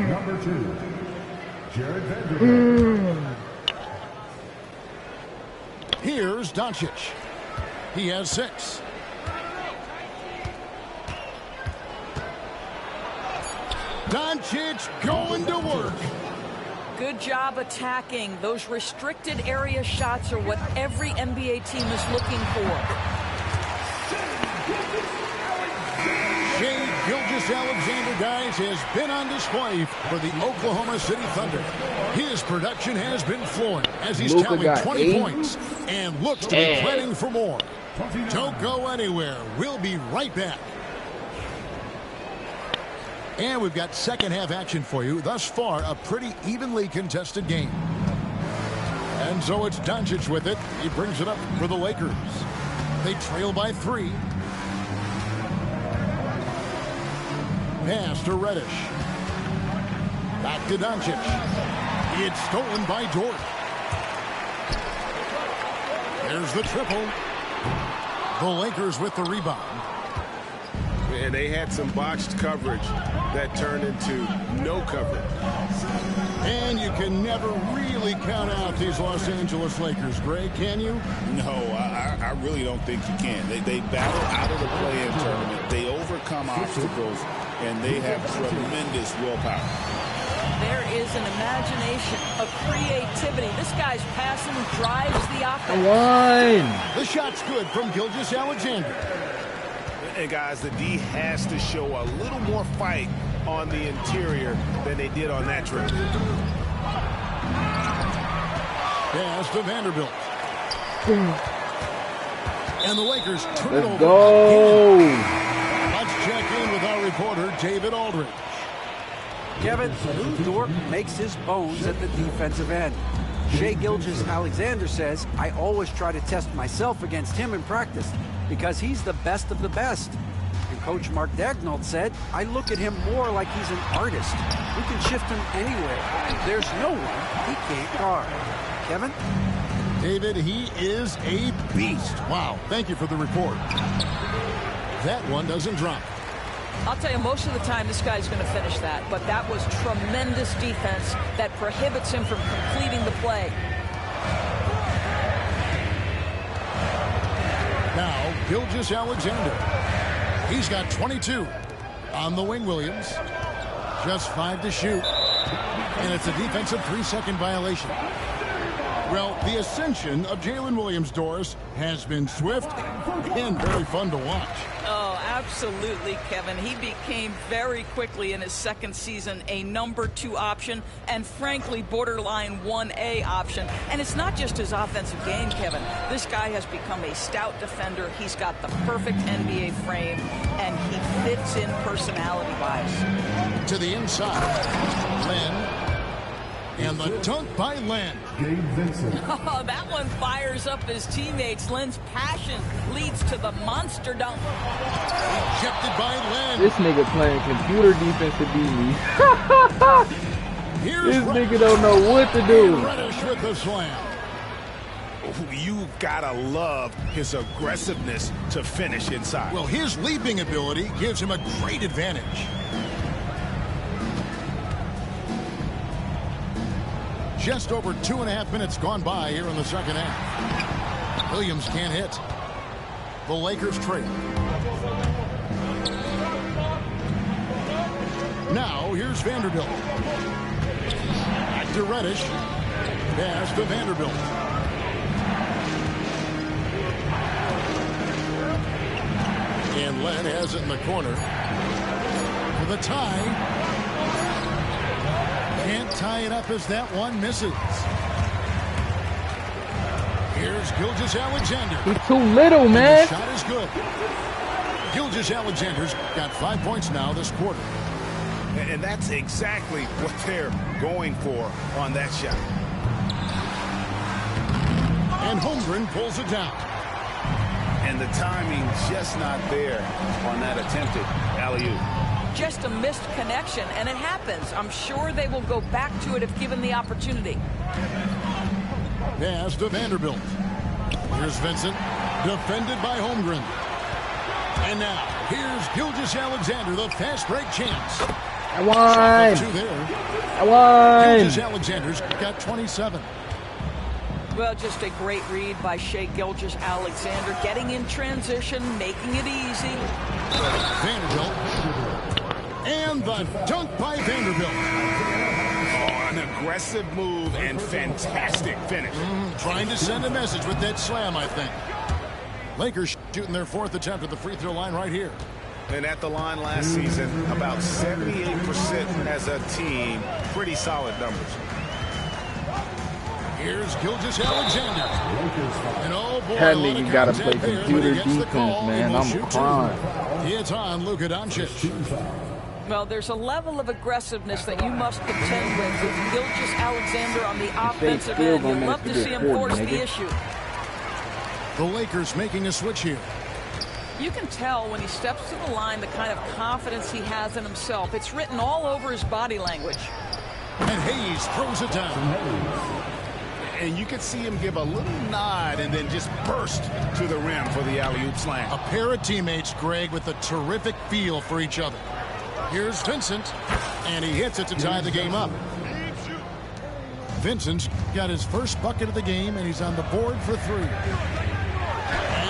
Number 2, Jared Vanderbilt. Here's Doncic. He has 6. Doncic going to work. Good job attacking. Those restricted area shots are what every NBA team is looking for. Shai Gilgeous-Alexander, guys, has been on display for the Oklahoma City Thunder. His production has been flowing as he's Luka tallying got 20 8. points and looks to be planning for more. Don't go anywhere. We'll be right back. And we've got second half action for you. Thus far, a pretty evenly contested game. And so it's Doncic with it. He brings it up for the Lakers. They trail by 3. Pass to Reddish. Back to Doncic. It's stolen by Dort. There's the triple. The Lakers with the rebound. And they had some botched coverage that turned into no coverage. And you can never really count out these Los Angeles Lakers, Greg, can you? No, I really don't think you can. They battle out of the play-in tournament. They overcome obstacles, and they have tremendous willpower. There is an imagination, a creativity. This guy's passing drives the offense. The shot's good from Gilgeous-Alexander. And guys, the D has to show a little more fight on the interior than they did on that trip. Pass to Vanderbilt. And the Lakers turn it over. Go. Let's check in with our reporter, David Aldridge. Kevin, Lou Dort makes his bones at the defensive end. Shai Gilgeous-Alexander says, I always try to test myself against him in practice because he's the best of the best. And Coach Mark Daigneault said, I look at him more like he's an artist. We can shift him anywhere. There's no one he can't guard. Kevin? David, he is a beast. Wow, thank you for the report. That one doesn't drop. I'll tell you, most of the time this guy's going to finish that, but that was tremendous defense that prohibits him from completing the play. Now, Gilgeous-Alexander. He's got 22 on the wing, Williams. Just 5 to shoot. And it's a defensive 3-second violation. Well, the ascension of Jalen Williams, Doris, has been swift and very fun to watch. Oh, absolutely, Kevin. He became very quickly in his second season a number 2 option and, frankly, borderline 1A option. And it's not just his offensive game, Kevin. This guy has become a stout defender. He's got the perfect NBA frame, and he fits in personality-wise. To the inside, Len. And the dunk by Len. Gabe Vincent. Oh, that one fires up his teammates. Len's passion leads to the monster dunk. Ejected by Len. This nigga playing computer defense to beat me. Here's This nigga don't know what to do. Reddish with the slam. You gotta love his aggressiveness to finish inside. Well, his leaping ability gives him a great advantage. Just over 2.5 minutes gone by here in the second half. Williams can't hit. The Lakers trail. Now here's Vanderbilt. Back to Reddish. Pass to Vanderbilt. And Len has it in the corner. For the tie. Can't tie it up as that one misses. Here's Gilgeous-Alexander. He's too little, man. The shot is good. Gilgeous-Alexander's got 5 points now this quarter. And that's exactly what they're going for on that shot. And Holmgren pulls it down. And the timing just not there on that attempted alley-oop. Just a missed connection, and it happens. I'm sure they will go back to it if given the opportunity. Pass to Vanderbilt. Here's Vincent, defended by Holmgren. And now, here's Gilgeous-Alexander, the fast break chance. I won. Two there. I won. Gilgeous-Alexander's got 27. Well, just a great read by Shai Gilgeous-Alexander, getting in transition, making it easy. Vanderbilt. And the dunk by Vanderbilt. Oh, an aggressive move and fantastic finish. Trying to send a message with that slam, I think. Lakers shooting their 4th attempt at the free throw line right here. And at the line last season, about 78% as a team. Pretty solid numbers. Here's Gilgeous-Alexander. And oh boy, That nigga gotta play computer defense, man. I'm crying. It's on Luka Doncic. Well, there's a level of aggressiveness that you must contend with Gilgeous-Alexander on the offensive end. You'd love to see him force the issue. The Lakers making a switch here. You can tell when he steps to the line the kind of confidence he has in himself. It's written all over his body language. And Hayes throws it down. And you could see him give a little nod and then just burst to the rim for the alley-oop slam. A pair of teammates, Greg, with a terrific feel for each other. Here's Vincent, and he hits it to tie the game up. Vincent's got his first bucket of the game, and he's on the board for 3.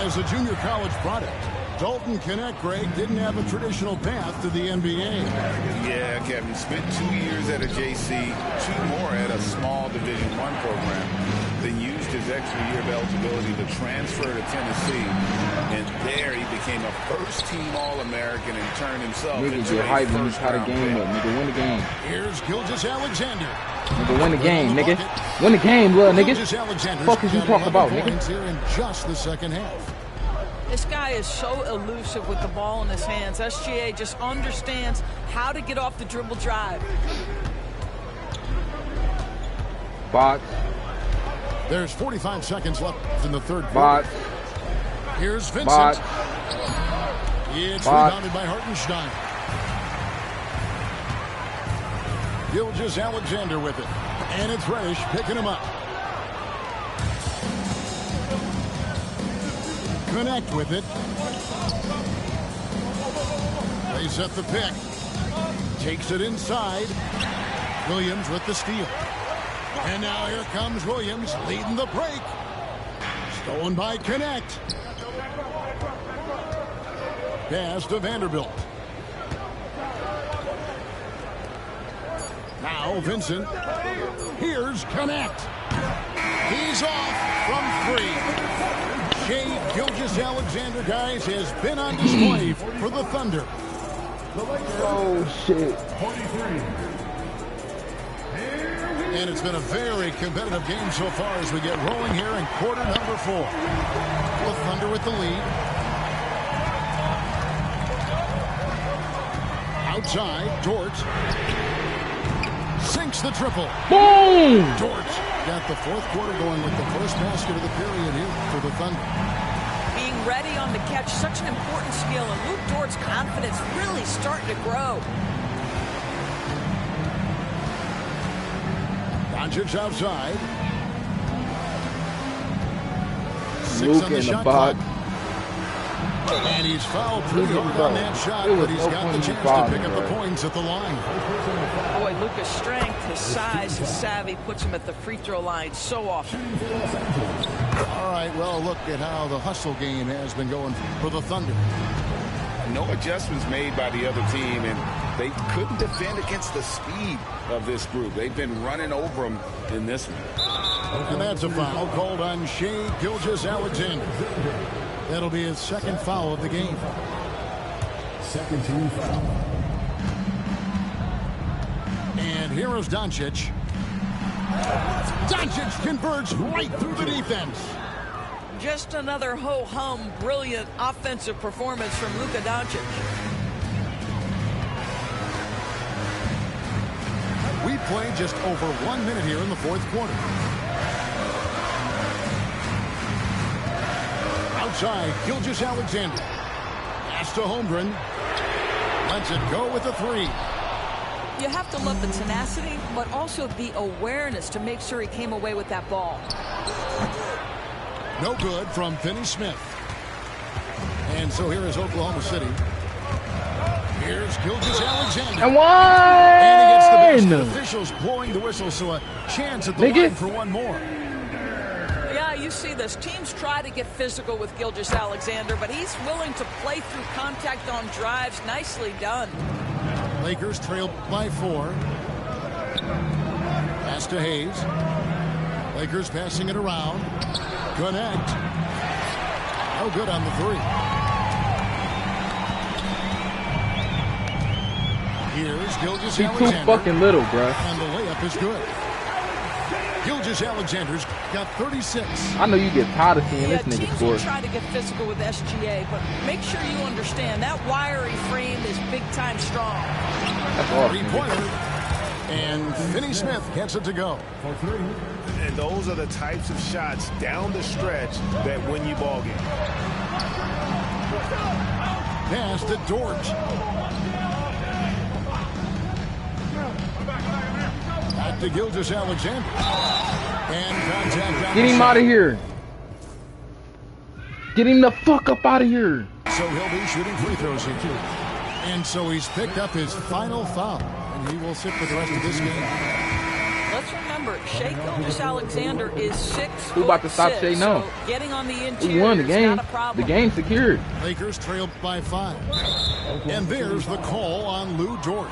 As a junior college product, Dalton Knecht, Greg, didn't have a traditional path to the NBA. Yeah, Kevin, spent 2 years at a JC, 2 more at a small Division I program, then used his extra year of eligibility to transfer to Tennessee, and there he became a first-team All-American and turned himself Nigga into get a hyped when you tie the first-round game pick. up. Nigga, win the game. Here's Gilgeous-Alexander. Nigga, win the game, nigga. Win the game, little nigga. Fuck is you talking about, nigga? Here in just the second half. This guy is so elusive with the ball in his hands. SGA just understands how to get off the dribble drive. Box. There's 45 seconds left in the third Box. quarter. Here's Vincent. Box. It's Box. rebounded by Hartenstein. Gilgeous-Alexander with it. And it's Reddish picking him up. Connect with it. They set the pick. Takes it inside. Williams with the steal. And now here comes Williams leading the break. Stolen by Connect. Pass to Vanderbilt. Now Vincent. Here's Connect. He's off from 3. Shai Gilgeous-Alexander, guys, has been on display for the Thunder. Oh, shit. And it's been a very competitive game so far as we get rolling here in quarter number 4. The Thunder with the lead. Outside, Dort sinks the triple. Boom! Dort got the 4th quarter going with the first basket of the period here for the Thunder. Being ready on the catch, such an important skill, and Luke Dort's confidence really starting to grow. Doncic outside. 6 Luke on the in the shot box. clock. And he's fouled pretty Luke in hard the on box. that shot, It was but he's no got the point in chance to fouling, pick up the right? points at the line. Boy, Luka's strength, his size, his savvy puts him at the free throw line so often. All right, well, look at how the hustle game has been going for the Thunder. No adjustments made by the other team, and they couldn't defend against the speed of this group. They've been running over them in this one. And that's a foul called on Shai Gilgeous-Alexander. That'll be his 2nd foul of the game. Second team foul. And here is Doncic. Doncic converts right through the defense. Just another ho-hum, brilliant offensive performance from Luka Doncic. We played just over 1 minute here in the fourth quarter. Outside, Gilgeous-Alexander. Pass to Holmgren. Lets it go with the three. You have to love the tenacity, but also the awareness to make sure he came away with that ball. No good from Finney-Smith. And so here is Oklahoma City. Here's Gilgeous-Alexander. And one! And he gets the best. Officials blowing the whistle, so a chance at the line for one more. Yeah, you see this. Teams try to get physical with Gilgeous-Alexander, but he's willing to play through contact on drives. Nicely done. Lakers trail by 4. Pass to Hayes. Lakers passing it around. Connect. No good on the three. Here's Gilgeous-Alexander. He's too fucking little, bro. And the layup is good. Gilgeous-Alexander's got 36. I know you get tired of seeing this nigga teams score. will try to get physical with SGA, but make sure you understand that wiry frame is big-time strong. That's all. Three-pointer. And Finney-Smith gets it to go. And those are the types of shots down the stretch that win you ball games. Pass to Dort. Back to Gilgeous-Alexander. And contact. Get him out of here. Get him the fuck up out of here. So he'll be shooting free throws here. And so he's picked up his final foul. And he will sit for the rest of this game. Let's remember, Shai Gilgeous-Alexander is 6'6". Who about to stop Shai now? So getting on the interior We won the is game. not a problem. The game secured. Lakers trail by 5. And there's the call on Lou Dort.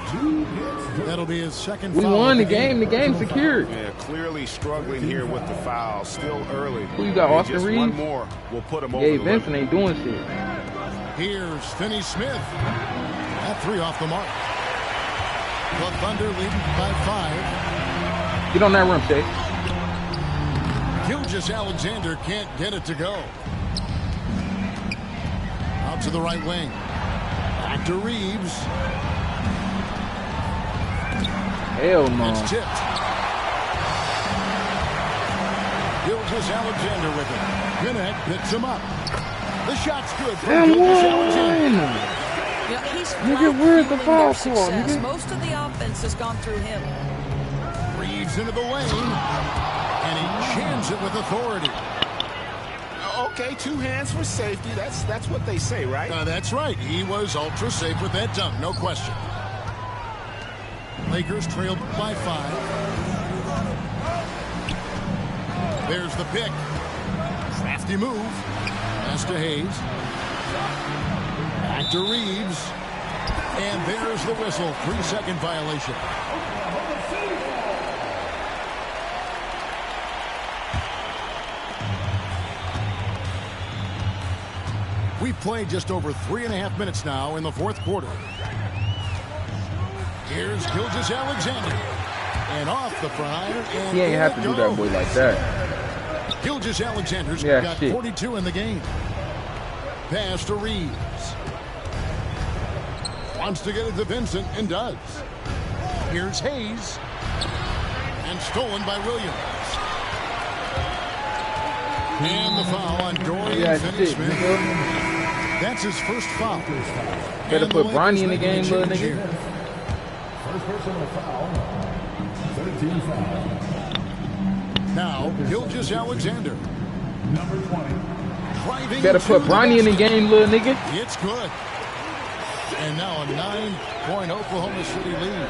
That'll be his second We foul. won the game. The game secured. Yeah, clearly struggling here with the foul. Still early. Who you got, And Austin just Reeves? one more will put him over Gabe the limit. Vincent ain't doing shit. Here's Finney-Smith. That three off the mark. The Thunder leading by 5. Get on that rim, Shai. Gilgeous-Alexander can't get it to go. Out to the right wing. Back to Reeves. Hell no. It's tipped. Gilgeous-Alexander with it. Gwinnett picks him up. The shot's good from And Gilgeous-Alexander. one. Yeah, he's Nigga, where's the fueling their foul call, success. nigga? Most of the offense has gone through him. Reeves into the lane. And he jams it with authority. Okay, 2 hands for safety. That's what they say, right? That's right. He was ultra safe with that dunk, no question. Lakers trail by 5. There's the pick. Crafty move. Pass to Hayes. Back to Reeves. And there's the whistle. 3-second violation. We've played just over 3.5 minutes now in the fourth quarter. Here's Gilgeous-Alexander. And off the prior. And He ain't have to do that boy like that. Gilgeous-Alexander's got shit. 42 in the game. Pass to Reeves. Wants to get it to Vincent and does. Here's Hayes. And stolen by Williams. And the foul on Dorian Yeah, Finney-Smith. shit, nigga. That's his first foul. Better And put the Bronny Lakers in the making a game, little change nigga. here. First personal foul. 13 foul. Now, Gilgeous-Alexander. Number 20. Driving Better to put the Bronny in the basket. game, little nigga. It's good. And now a 9-point Oklahoma City lead.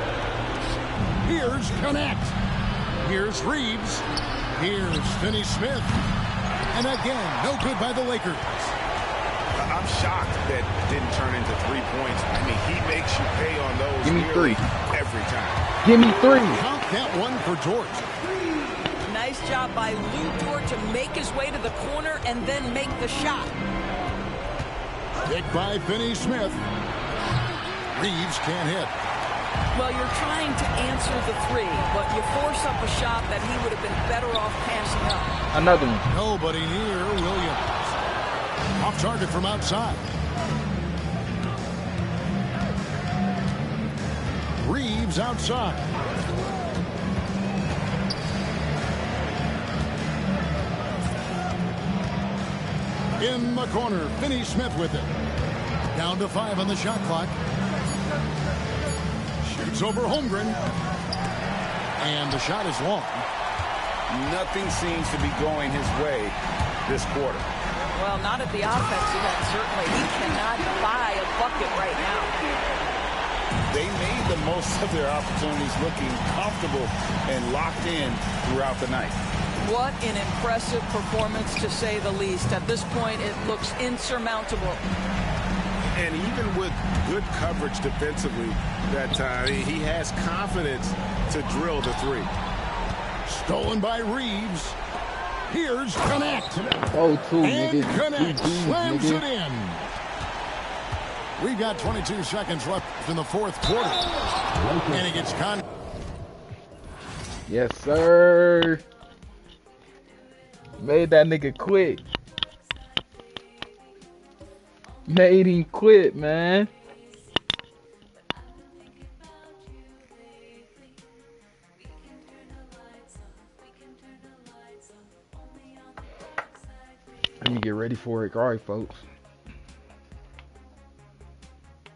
Here's Connect. Here's Reeves. Here's Finney-Smith. And again, no good by the Lakers. I'm shocked that didn't turn into 3 points. I mean, he makes you pay on those. Give me nearly 3. every time. Give me 3. Count that one for Dort. Nice job by Lou Dort to make his way to the corner and then make the shot. Picked by Finney-Smith. Reeves can't hit. Well, you're trying to answer the three, but you force up a shot that he would have been better off passing up. Another one. Nobody near Williams. Off target from outside. Reeves outside. In the corner, Finney Smith with it. Down to 5 on the shot clock. Shoots over Holmgren. And the shot is long. Nothing seems to be going his way this quarter. Well, not at the offensive end, certainly. He cannot buy a bucket right now. They made the most of their opportunities, looking comfortable and locked in throughout the night. What an impressive performance, to say the least. At this point, it looks insurmountable. And even with good coverage defensively that time, he has confidence to drill the three. Stolen by Reeves. Here's Connect. Oh, two, And nigga. Connect slams nigga. it in. We've got 22 seconds left in the fourth quarter. And he gets Yes, sir. Made that nigga quit. Made him quit, man. Let me get ready for it. All right, folks.